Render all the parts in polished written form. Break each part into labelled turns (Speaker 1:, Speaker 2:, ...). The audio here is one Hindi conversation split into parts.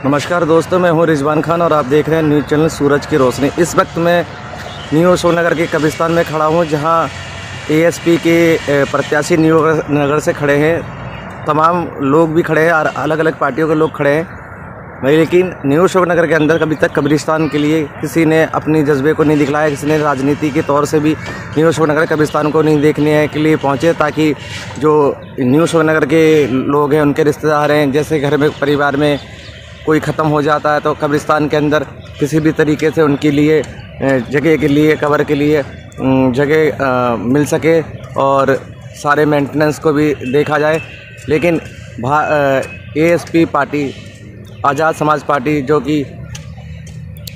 Speaker 1: नमस्कार दोस्तों, मैं हूं रिजवान खान और आप देख रहे हैं न्यूज़ चैनल सूरज की रोशनी। इस वक्त मैं न्यू अशोकनगर के कब्रिस्तान में खड़ा हूं, जहां एएसपी के प्रत्याशी न्यू नगर से खड़े हैं। तमाम लोग भी खड़े हैं और अलग अलग पार्टियों के लोग खड़े हैं। लेकिन न्यू अशोकनगर के अंदर कभी तक कब्रिस्तान के लिए किसी ने अपनी जज्बे को नहीं दिखलाया। किसी ने राजनीति के तौर से भी न्यू अशोकनगर कब्रिस्तान को नहीं देखने के लिए पहुँचे, ताकि जो न्यू अशोकनगर के लोग हैं, उनके रिश्तेदार हैं, जैसे घर में परिवार में कोई ख़त्म हो जाता है तो कब्रिस्तान के अंदर किसी भी तरीके से उनके लिए जगह के लिए, कब्र के लिए जगह मिल सके और सारे मेंटेनेंस को भी देखा जाए। लेकिन एएसपी पार्टी, आज़ाद समाज पार्टी, जो कि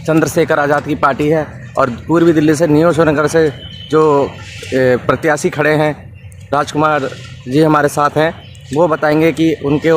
Speaker 1: चंद्रशेखर आज़ाद की पार्टी है, और पूर्वी दिल्ली से न्यू अशोकनगर से जो प्रत्याशी खड़े हैं, राजकुमार जी हमारे साथ हैं। वो बताएंगे कि उनके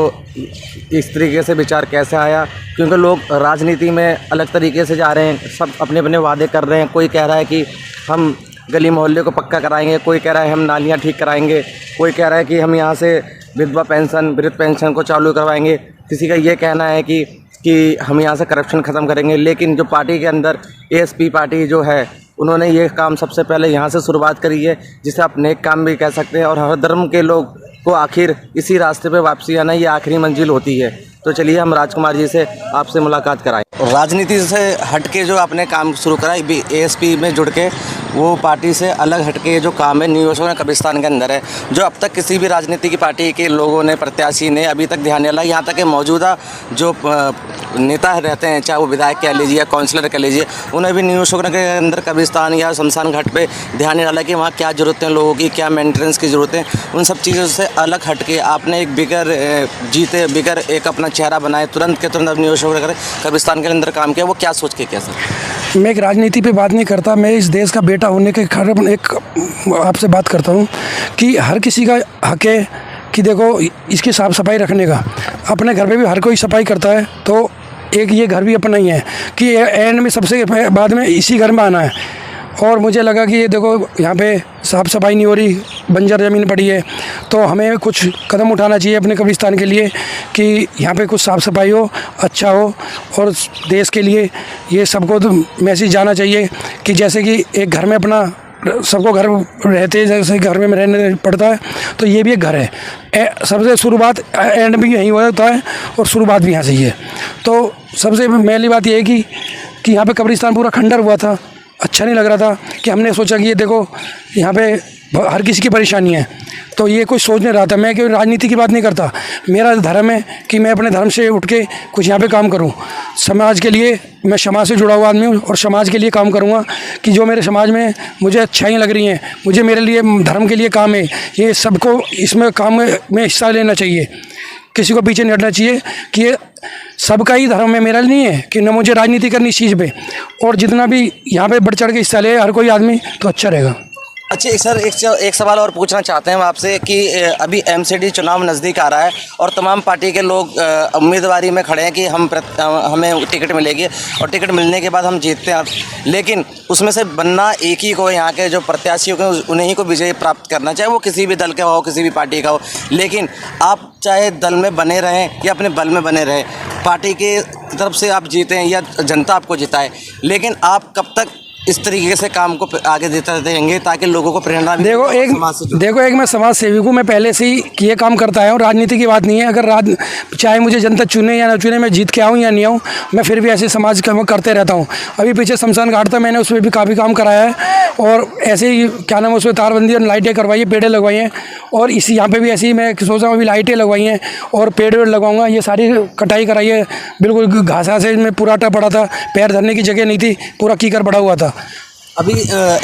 Speaker 1: इस तरीके से विचार कैसे आया, क्योंकि लोग राजनीति में अलग तरीके से जा रहे हैं। सब अपने अपने वादे कर रहे हैं। कोई कह रहा है कि हम गली मोहल्ले को पक्का कराएंगे, कोई कह रहा है हम नालियाँ ठीक कराएंगे, कोई कह रहा है कि हम यहाँ से विधवा पेंशन, वृद्ध पेंशन को चालू करवाएंगे। किसी का ये कहना है कि हम यहाँ से करप्शन ख़त्म करेंगे। लेकिन जो पार्टी के अंदर एएसपी पार्टी जो है, उन्होंने ये काम सबसे पहले यहाँ से शुरुआत करी है, जिसे आप नेक काम भी कह सकते हैं। और हर धर्म के लोग को आखिर इसी रास्ते पे वापसी आना ये आखिरी मंजिल होती है। तो चलिए हम राजकुमार जी से आपसे मुलाकात कराएं। राजनीति से हटके जो आपने काम शुरू करा एएसपी में जुड़ के, वो पार्टी से अलग हटके जो काम है न्यू अशोकनगर कब्रिस्तान के अंदर है, जो अब तक किसी भी राजनीति की पार्टी के लोगों ने, प्रत्याशी ने अभी तक ध्यान नहीं डाला। यहाँ तक कि मौजूदा जो नेता रहते हैं, चाहे वो विधायक कह लीजिए या काउंसलर कह लीजिए, उन्हें भी न्यू अशोकनगर के अंदर कब्रिस्तान या शमशान घाट पे ध्यान नहीं डाला कि वहाँ क्या ज़रूरत है लोगों की, क्या मेंटेनेंस की ज़रूरत है। उन सब चीज़ों से अलग हटके आपने एक बिगर एक अपना चेहरा बनाए, तुरंत के तुरंत न्यू अशोकनगर कब्रिस्तान के अंदर काम किया। वो क्या सोच के, क्या सर?
Speaker 2: मैं एक राजनीति पे बात नहीं करता, मैं इस देश का बेटा होने के कारण एक आपसे बात करता हूँ कि हर किसी का हक है कि देखो इसकी साफ़ सफाई रखने का। अपने घर पे भी हर कोई सफाई करता है, तो एक ये घर भी अपना ही है कि एंड में सबसे बाद में इसी घर में आना है। और मुझे लगा कि ये देखो यहाँ पे साफ़ सफाई नहीं हो रही, बंजर ज़मीन पड़ी है, तो हमें कुछ कदम उठाना चाहिए अपने कब्रिस्तान के लिए कि यहाँ पे कुछ साफ़ सफाई हो, अच्छा हो। और देश के लिए ये सबको तो मैसेज जाना चाहिए कि जैसे कि एक घर में अपना सबको घर रहते हैं, जैसे घर में रहने पड़ता है, तो ये भी एक घर है। सबसे शुरुआत एंड भी यहीं होता है और शुरुआत भी यहाँ से ही है। तो सबसे पहली बात ये है कि यहाँ पे कब्रिस्तान पूरा खंडर हुआ था, अच्छा नहीं लग रहा था। कि हमने सोचा कि ये देखो यहाँ पे हर किसी की परेशानी है, तो ये कोई सोच नहीं रहा था। मैं कोई राजनीति की बात नहीं करता, मेरा धर्म है कि मैं अपने धर्म से उठ के कुछ यहाँ पे काम करूँ समाज के लिए। मैं समाज से जुड़ा हुआ आदमी हूँ और समाज के लिए काम करूँगा कि जो मेरे समाज में मुझे अच्छाई लग रही हैं, मुझे मेरे लिए धर्म के लिए काम है, ये सबको इसमें काम में हिस्सा लेना चाहिए। किसी को पीछे नहीं हटना चाहिए कि ये सबका ही धर्म है, मेरा नहीं है कि न मुझे राजनीति करनी इस चीज़ पे। और जितना भी यहाँ पे बढ़ चढ़ के हिस्सा ले हर कोई आदमी, तो अच्छा रहेगा।
Speaker 1: अच्छा सर, एक सवाल और पूछना चाहते हैं हम आपसे कि अभी एमसीडी चुनाव नज़दीक आ रहा है और तमाम पार्टी के लोग उम्मीदवारी में खड़े हैं कि हमें टिकट मिलेगी और टिकट मिलने के बाद हम जीतते हैं। लेकिन उसमें से बनना एक ही को, यहाँ के जो प्रत्याशियों को, उन्हीं ही को विजय प्राप्त करना, चाहे वो किसी भी दल का हो, किसी भी पार्टी का हो। लेकिन आप चाहे दल में बने रहें या अपने बल में बने रहें, पार्टी के तरफ से आप जीते हैं या जनता आपको जिताए, लेकिन आप कब तक इस तरीके से काम को आगे देते रहेंगे ताकि लोगों को प्रेरणा मिले?
Speaker 2: देखो एक मैं समाज सेवी हूँ, मैं पहले से ही ये काम करता है और राजनीति की बात नहीं है। अगर चाहे मुझे जनता चुने या ना चुने, मैं जीत के आऊँ या नहीं आऊँ, मैं फिर भी ऐसे समाज काम करते रहता हूँ। अभी पीछे शमशान घाट था, मैंने उसमें भी काफ़ी काम कराया है और ऐसे ही क्या नाम है, उसमें तारबंदी और लाइटें करवाई है, पेड़े लगवाई हैं। और इसी यहाँ पे भी ऐसे ही मैं सोच रहा हूँ, अभी लाइटें लगवाई हैं और पेड़ लगवाऊंगा। ये सारी कटाई कराई है, बिल्कुल घासा से में पूरा पड़ा था, पैर धरने की जगह नहीं थी, पूरा कीकर पड़ा हुआ था।
Speaker 1: अभी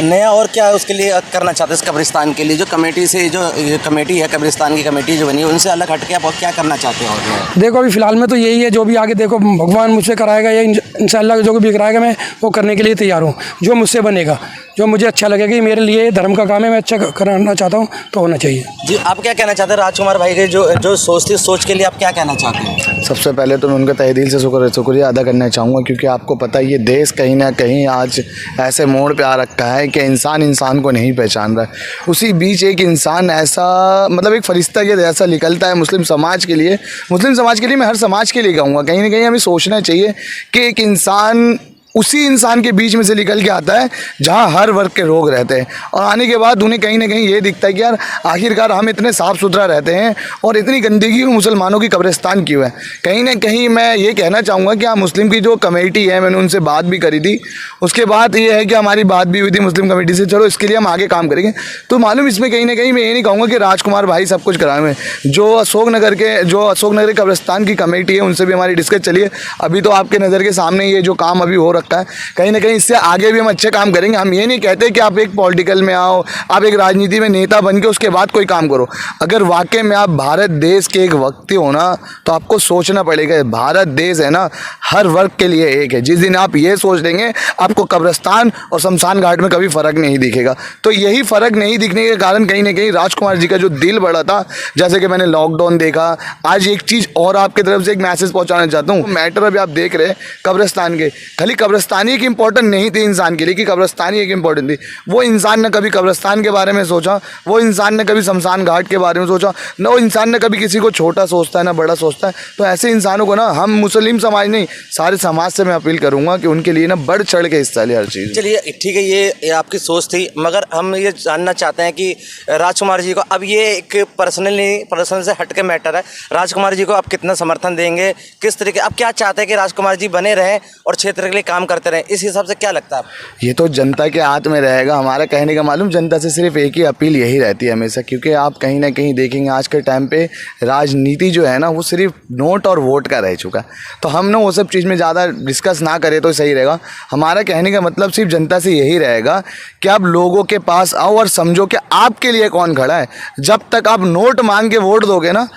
Speaker 1: नया और क्या उसके लिए करना चाहते हैं? इस कब्रिस्तान के लिए जो कमेटी से, जो कमेटी है कब्रिस्तान की कमेटी जो बनी है, उनसे अलग हटके आप और क्या करना चाहते हो?
Speaker 2: देखो अभी फ़िलहाल में तो यही है, जो भी आगे देखो भगवान मुझसे कराएगा या इंशाअल्लाह जो भी कराएगा, मैं वो करने के लिए तैयार हूँ, जो मुझसे बनेगा। जो मुझे अच्छा लगे कि मेरे लिए धर्म का काम है, मैं अच्छा कराना चाहता हूँ तो होना चाहिए।
Speaker 1: जी, आप क्या कहना चाहते हैं राजकुमार भाई के जो सोच थी, सोच के लिए आप क्या कहना चाहते हैं?
Speaker 3: सबसे पहले तो मैं उनका तहे दिल से शुक्रिया अदा करना चाहूँगा, क्योंकि आपको पता है ये देश कहीं ना कहीं आज ऐसे मोड़ पे आ रखा है कि इंसान को नहीं पहचान रहा है। उसी बीच एक इंसान ऐसा, मतलब एक फरिश्ता के जैसा निकलता है मुस्लिम समाज के लिए मैं हर समाज के लिए कहूँगा, कहीं ना कहीं हमें सोचना चाहिए कि एक इंसान उसी इंसान के बीच में से निकल के आता है जहाँ हर वर्ग के लोग रहते हैं, और आने के बाद उन्हें कहीं ना कहीं ये दिखता है कि यार आखिरकार हम इतने साफ़ सुथरा रहते हैं और इतनी गंदगी मुसलमानों की कब्रिस्तान क्यों है। कहीं ना कहीं मैं ये कहना चाहूँगा कि हाँ, मुस्लिम की जो कमेटी है, मैंने उनसे बात भी करी थी, उसके बाद ये है कि हमारी बात भी हुई थी मुस्लिम कमेटी से, चलो इसके लिए हम आगे काम करेंगे। तो मालूम इसमें कहीं ना कहीं मैं ये नहीं कहूँगा कि राजकुमार भाई सब कुछ कराए। जो अशोकनगर के कब्रिस्तान की कमेटी है, उनसे भी हमारी डिस्कस चली है। अभी तो आपके नज़र के सामने ये जो काम अभी हो रखा है, कहीं ना कहीं इससे आगे भी हम अच्छे काम करेंगे। हम ये नहीं कहते कि आप एक पॉलिटिकल में आओ, आप एक राजनीति में नेता बन के उसके बाद कोई काम करो। अगर वाकई में आप भारत देश के एक व्यक्ति हो ना, तो आपको सोचना पड़ेगा भारत देश है ना, हर वर्ग के लिए एक है। जिस दिन आप ये सोच लेंगे, आपको कब्रिस्तान और शमशान घाट में कभी फ़र्क नहीं दिखेगा। तो यही फ़र्क नहीं दिखने के कारण कहीं ना कहीं राजकुमार जी का जो दिल बढ़ा था, जैसे कि मैंने लॉकडाउन देखा। आज एक चीज़ और आपकी तरफ से एक मैसेज पहुंचाना चाहता हूँ। मैटर अभी आप देख रहे हैं कब्रिस्तान के, खाली कब्रिस्तानी एक इम्पॉर्टेंट नहीं थी इंसान के लिए कि कब्रिस्तानी एक इम्पॉर्टेंट थी। वो इंसान ने कभी कब्रिस्तान के बारे में सोचा, वो इंसान ने कभी शमशान घाट के बारे में सोचा, न वो इंसान ने कभी किसी को छोटा सोचता है ना बड़ा सोचता है। तो ऐसे इंसानों को ना, हम मुस्लिम समाज नहीं, सारे समाज से मैं अपील करूँगा कि उनके लिए ना बढ़ चढ़ के हिस्सा ले हर चीज़।
Speaker 1: चलिए ठीक है, ये आपकी सोच थी, मगर हम ये जानना चाहते हैं कि राजकुमार जी को, अब ये एक पर्सनल से हट के मैटर है, राजकुमार जी को आप कितना समर्थन देंगे, किस तरीके, आप क्या चाहते हैं कि राजकुमार जी बने रहें और क्षेत्र के लिए काम करते रहें, इस हिसाब से क्या लगता है आपको?
Speaker 3: ये तो जनता के हाथ में रहेगा। हमारा कहने का मालूम, जनता से सिर्फ एक ही अपील यही रहती है हमेशा, क्योंकि आप कहीं ना कहीं देखेंगे आज के टाइम पे राजनीति जो है ना, वो सिर्फ नोट और वोट का रह चुका है। तो हम ना वो सब चीज़ में ज़्यादा डिस्कस ना करें तो सही रहेगा। हमारा कहने का मतलब सिर्फ जनता से यही रहेगा कि आप लोगों के पास आओ और समझो कि आपके लिए कौन खड़ा है। जब तक आप नोट मांग के वोट दोगे ना,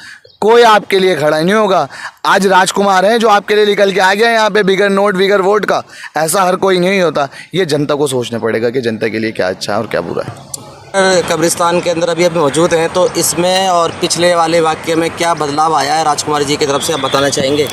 Speaker 3: कोई आपके लिए खड़ा नहीं होगा। आज राजकुमार है जो आपके लिए निकल के आ गया यहाँ पे, बिगर नोट बिगर वोट का। ऐसा हर कोई नहीं होता। ये जनता को सोचना पड़ेगा कि जनता के लिए क्या अच्छा है और क्या बुरा है।
Speaker 1: कब्रिस्तान के अंदर अभी मौजूद हैं, तो इसमें और पिछले वाले वाक्य में क्या बदलाव आया है राजकुमार जी की तरफ से, आप बताना चाहेंगे?